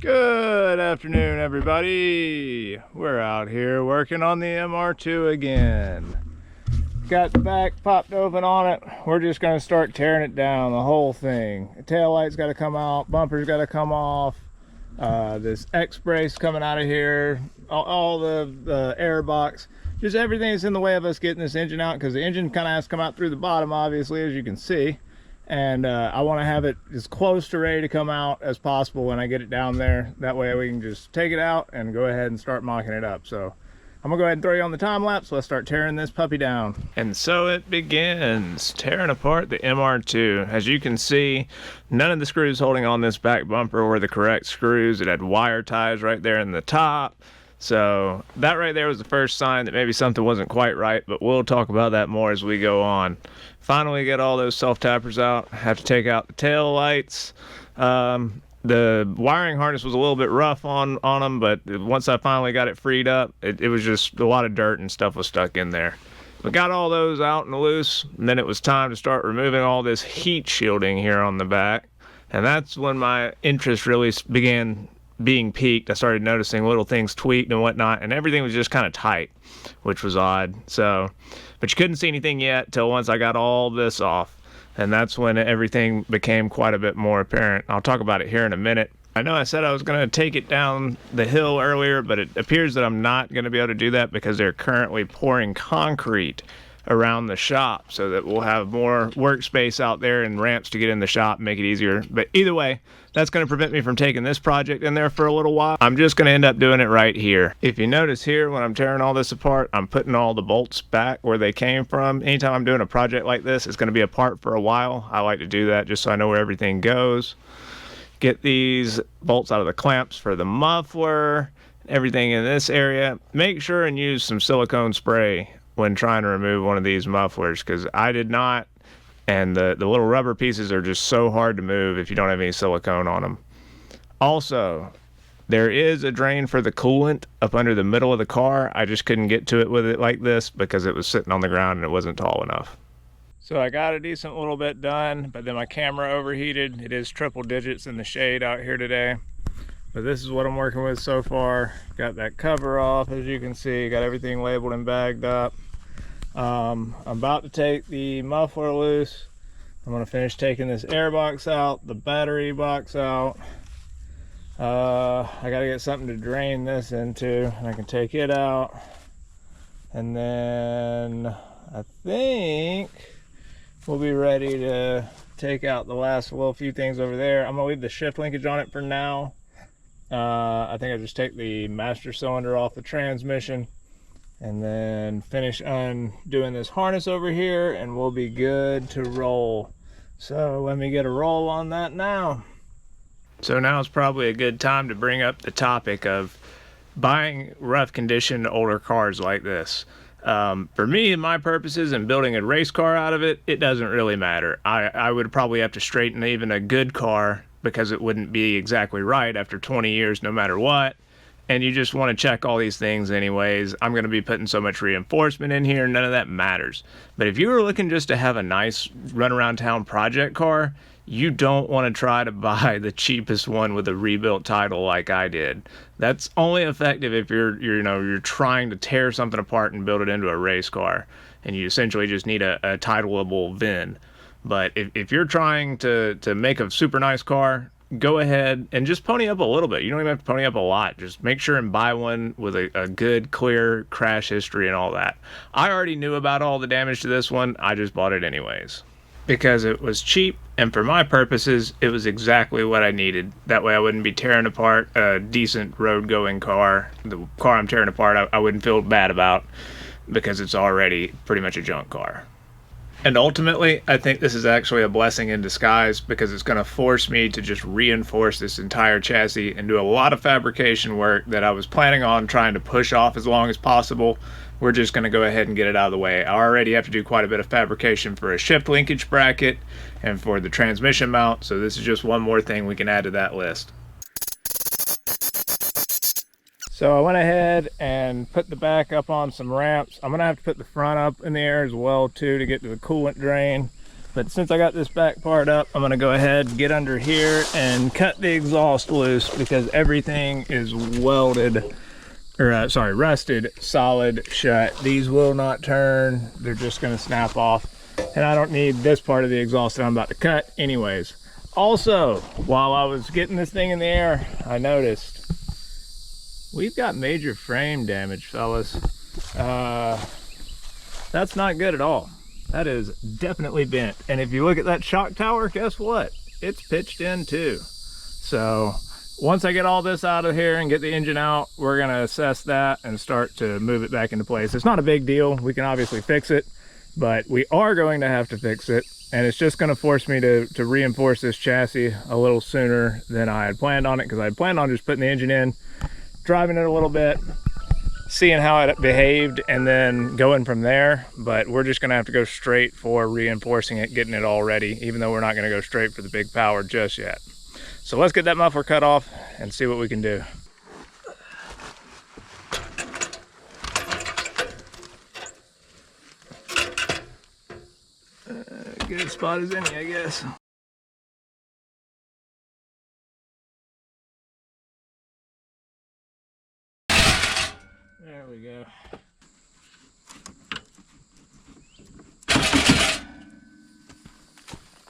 Good afternoon, everybody. We're out here working on the MR-2 again. Got the back popped open on it. We're just going to start tearing it down, the whole thing. The tail light's got to come out, bumper's got to come off. This X brace coming out of here, all the air box, just everything that's in the way of us getting this engine out, because the engine kind of has to come out through the bottom, obviously, as you can see. And I want to have it as close to ready to come out as possible when I get it down there. That way we can just take it out and go ahead and start mocking it up. So I'm gonna go ahead and throw you on the time lapse. Let's start tearing this puppy down. And so it begins, tearing apart the MR-2. As you can see, none of the screws holding on this back bumper were the correct screws. It had wire ties right there in the top. So that right there was the first sign that maybe something wasn't quite right, but we'll talk about that more as we go on. Finally get all those self-tappers out. Have to take out the tail lights. The wiring harness was a little bit rough on them, but once I finally got it freed up, it was just a lot of dirt and stuff was stuck in there. We got all those out and loose, and then it was time to start removing all this heat shielding here on the back. And that's when my interest really began being peaked. I started noticing little things tweaked and whatnot, and everything was just kind of tight, which was odd. So, but you couldn't see anything yet till once I got all this off, and that's when everything became quite a bit more apparent. I'll talk about it here in a minute. I know I said I was going to take it down the hill earlier, but it appears that I'm not going to be able to do that because they're currently pouring concrete around the shop, so that we'll have more workspace out there and ramps to get in the shop and make it easier. But either way, that's going to prevent me from taking this project in there for a little while. I'm just going to end up doing it right here. If you notice here, when I'm tearing all this apart, I'm putting all the bolts back where they came from. Anytime I'm doing a project like this, it's going to be apart for a while. I like to do that just so I know where everything goes. Get these bolts out of the clamps for the muffler, everything in this area. Make sure and use some silicone spray when trying to remove one of these mufflers, because I did not, and the little rubber pieces are just so hard to move if you don't have any silicone on them. Also, there is a drain for the coolant up under the middle of the car. I just couldn't get to it with it like this because it was sitting on the ground and it wasn't tall enough. So I got a decent little bit done, but then my camera overheated. It is triple digits in the shade out here today. But this is what I'm working with so far. Got that cover off, as you can see. Got everything labeled and bagged up. I'm about to take the muffler loose. I'm going to finish taking this air box out, the battery box out. I got to get something to drain this into, and I can take it out. And then I think we'll be ready to take out the last little few things over there. I'm going to leave the shift linkage on it for now. I think I just take the master cylinder off the transmission and then finish undoing this harness over here, and we'll be good to roll. So let me get a roll on that now. So now is probably a good time to bring up the topic of buying rough condition older cars like this. For me and my purposes and building a race car out of it, it doesn't really matter. I would probably have to straighten even a good car because it wouldn't be exactly right after 20 years no matter what. And you just want to check all these things anyways. I'm going to be putting so much reinforcement in here, none of that matters. But if you were looking just to have a nice run around town project car, you don't want to try to buy the cheapest one with a rebuilt title like I did. That's only effective if you're trying to tear something apart and build it into a race car, and you essentially just need a titleable VIN. But if you're trying to make a super nice car, go ahead and just pony up a little bit. You don't even have to pony up a lot. Just make sure and buy one with a good, clear crash history and all that. I already knew about all the damage to this one. I just bought it anyways because it was cheap, and for my purposes, it was exactly what I needed. That way I wouldn't be tearing apart a decent road-going car. The car I'm tearing apart, I wouldn't feel bad about because it's already pretty much a junk car. And ultimately, I think this is actually a blessing in disguise because it's going to force me to just reinforce this entire chassis and do a lot of fabrication work that I was planning on trying to push off as long as possible. We're just going to go ahead and get it out of the way. I already have to do quite a bit of fabrication for a shift linkage bracket and for the transmission mount, so this is just one more thing we can add to that list. So I went ahead and put the back up on some ramps. I'm gonna have to put the front up in the air as well too to get to the coolant drain. But since I got this back part up, I'm gonna go ahead, get under here and cut the exhaust loose because everything is welded, or sorry, rusted solid shut. These will not turn, they're just gonna snap off. And I don't need this part of the exhaust that I'm about to cut anyways. Also, while I was getting this thing in the air, I noticed we've got major frame damage, fellas. That's not good at all. That is definitely bent. And if you look at that shock tower, guess what? It's pitched in too. So once I get all this out of here and get the engine out, we're gonna assess that and start to move it back into place. It's not a big deal. We can obviously fix it, but we are going to have to fix it. And it's just gonna force me to reinforce this chassis a little sooner than I had planned on it, because I had planned on just putting the engine in, driving it a little bit, seeing how it behaved, and then going from there. But we're just gonna have to go straight for reinforcing it, getting it all ready, even though we're not gonna go straight for the big power just yet. So let's get that muffler cut off and see what we can do. Good spot as any, I guess. There we go.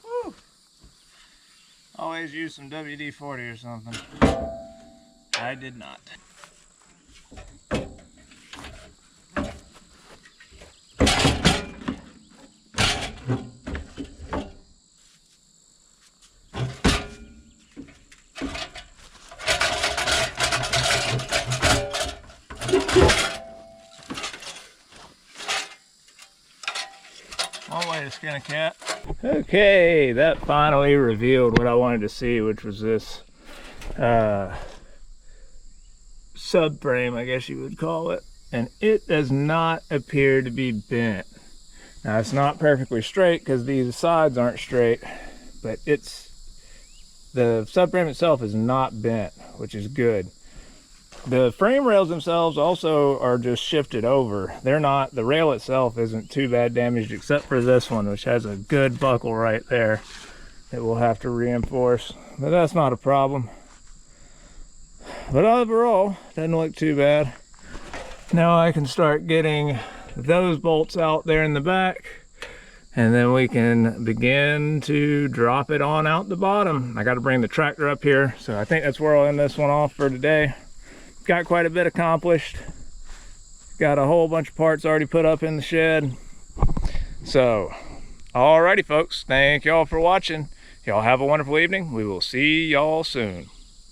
Woo. Always use some WD-40 or something. I did not. One way to skin a cat. Okay, that finally revealed what I wanted to see, which was this subframe, I guess you would call it. And it does not appear to be bent. Now it's not perfectly straight because these sides aren't straight, but the subframe itself is not bent, which is good. The frame rails themselves also are just shifted over. They're not, the rail itself isn't too bad damaged, except for this one, which has a good buckle right there that we'll have to reinforce, but that's not a problem. But overall, doesn't look too bad. Now I can start getting those bolts out there in the back, and then we can begin to drop it on out the bottom. I got to bring the tractor up here, so I think that's where I'll end this one off for today. Got quite a bit accomplished. Got a whole bunch of parts already put up in the shed. So, alrighty folks, thank y'all for watching. Y'all have a wonderful evening. We will see y'all soon.